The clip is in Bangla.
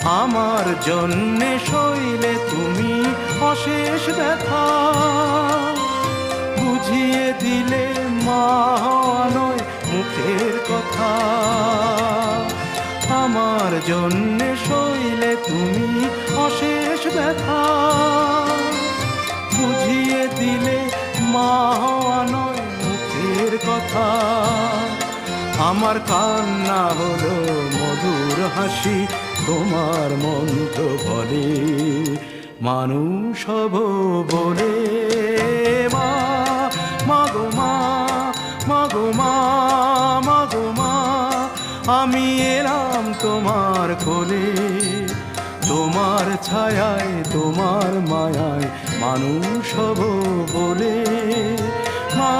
আমার জন্যে সইলে তুমি অশেষ ব্যথা, বুঝিয়ে দিলে মা হওয়া নয় মুখের কথা। আমার জন্যে সইলে তুমি অশেষ ব্যথা, বুঝিয়ে দিলে মা হওয়া নয় মুখের কথা। আমার কান্না হলো মধুর হাসি, তোমার মন্ত্র বলে মানুষ হব বলে। মা মাগো মা, মাগো মা, মাগো মা, আমি এলাম তোমার কোলে। তোমার ছায়ায় তোমার মায়ায় মানুষ হব বলে। মা